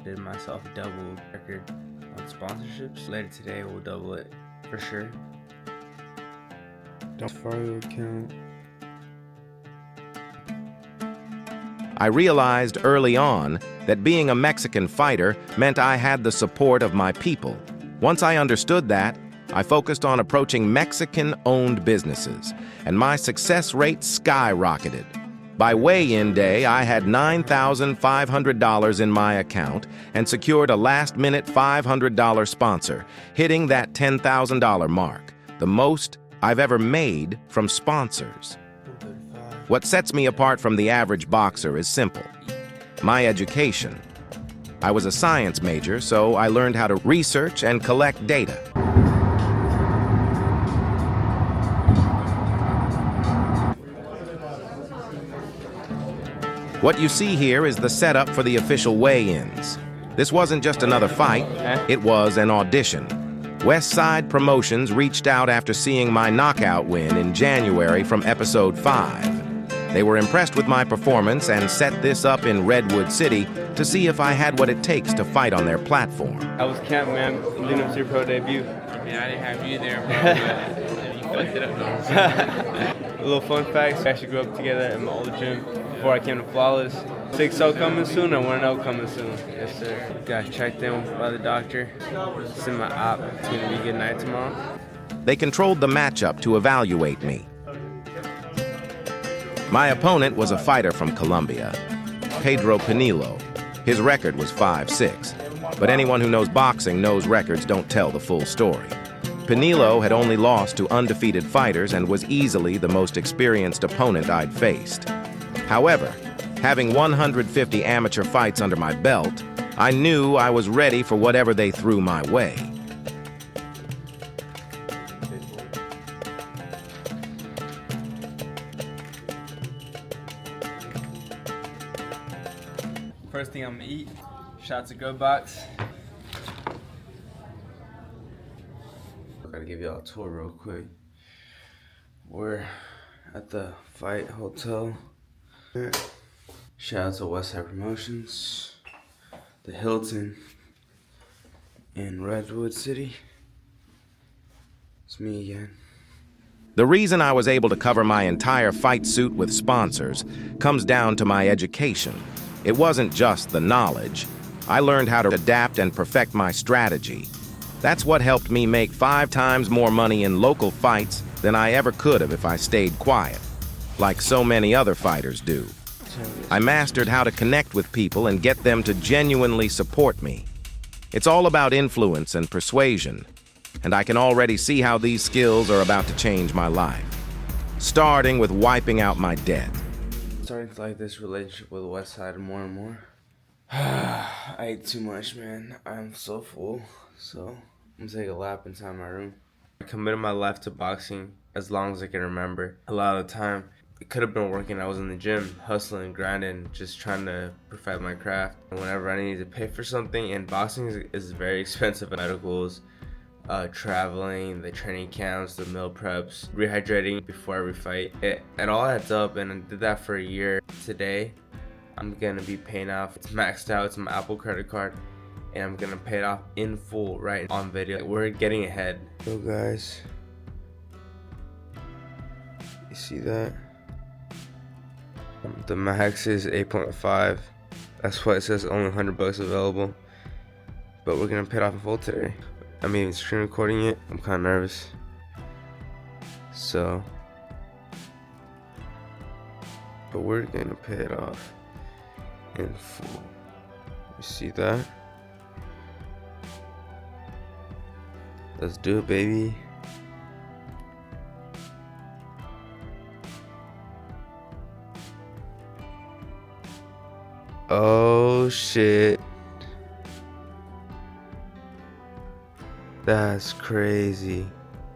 did myself a double record on sponsorships. Later today, we'll double it for sure. Don't Fargo account. I realized early on that being a Mexican fighter meant I had the support of my people. Once I understood that, I focused on approaching Mexican-owned businesses, and my success rate skyrocketed. By weigh-in day, I had $9,500 in my account and secured a last-minute $500 sponsor, hitting that $10,000 mark, the most I've ever made from sponsors. What sets me apart from the average boxer is simple: my education. I was a science major, so I learned how to research and collect data. What you see here is the setup for the official weigh-ins. This wasn't just another fight, it was an audition. West Side Promotions reached out after seeing my knockout win in January from episode 5. They were impressed with my performance and set this up in Redwood City to see if I had what it takes to fight on their platform. I was camp, man, leading up to your pro debut. Yeah, I didn't have you there, bro, but you fucked it up, though. A little fun fact, we actually grew up together in my old gym before I came to Flawless. 6-0 coming soon or 1-0 coming soon? Yes, sir. Got checked in by the doctor. It's in my op. It's going to be a good night tomorrow. They controlled the matchup to evaluate me. My opponent was a fighter from Colombia, Pedro Pinillo. His record was 5-6, but anyone who knows boxing knows records don't tell the full story. Pinillo had only lost to undefeated fighters and was easily the most experienced opponent I'd faced. However, having 150 amateur fights under my belt, I knew I was ready for whatever they threw my way. First thing I'm gonna eat, shots of Good Box. I gotta give y'all a tour real quick. We're at the Fight Hotel. Shout out to Westside Promotions, the Hilton in Redwood City. It's me again. The reason I was able to cover my entire fight suit with sponsors comes down to my education. It wasn't just the knowledge. I learned how to adapt and perfect my strategy. That's what helped me make 5 times more money in local fights than I ever could have if I stayed quiet, like so many other fighters do. I mastered how to connect with people and get them to genuinely support me. It's all about influence and persuasion, and I can already see how these skills are about to change my life, starting with wiping out my debt. Starting to like this relationship with Westside more and more. I ate too much, man. I'm so full. So I'm gonna take a lap inside my room. I committed my life to boxing as long as I can remember. A lot of the time, it could have been working. I was in the gym, hustling, grinding, just trying to perfect my craft. And whenever I needed to pay for something, and boxing is very expensive, medicals, traveling, the training camps, the meal preps, rehydrating before every fight. It all adds up, and I did that for a year. Today, I'm gonna be paying off. It's maxed out. It's my Apple credit card, and I'm gonna pay it off in full right on video. We're getting ahead. So guys, you see that? The max is 8.5. That's why it says only $100 available. But we're gonna pay it off in full today. I'm even screen recording it. I'm kind of nervous. So, but we're gonna pay it off in full. You see that? Let's do it, baby. Oh shit. That's crazy.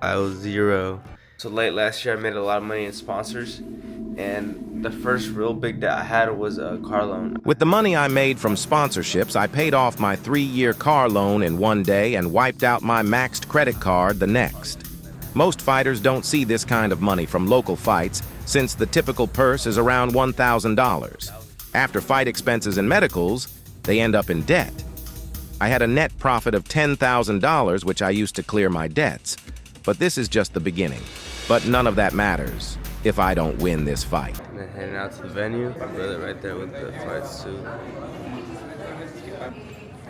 I was 0. So late last year I made a lot of money in sponsors, and the first real big debt I had was a car loan. With the money I made from sponsorships, I paid off my 3-year car loan in one day and wiped out my maxed credit card the next. Most fighters don't see this kind of money from local fights, since the typical purse is around $1,000. After fight expenses and medicals, they end up in debt. I had a net profit of $10,000, which I used to clear my debts. But this is just the beginning. But none of that matters if I don't win this fight. And then heading out to the venue. My brother right there with the fights too.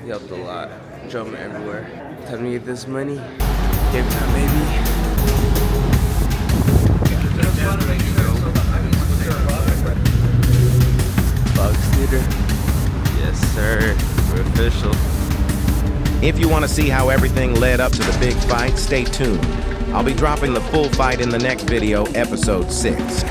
He helped a lot. Drove me everywhere. Time to get this money. Game time, baby. Box Theater. Yes, sir. We're official. If you want to see how everything led up to the big fight, stay tuned. I'll be dropping the full fight in the next video, episode 6.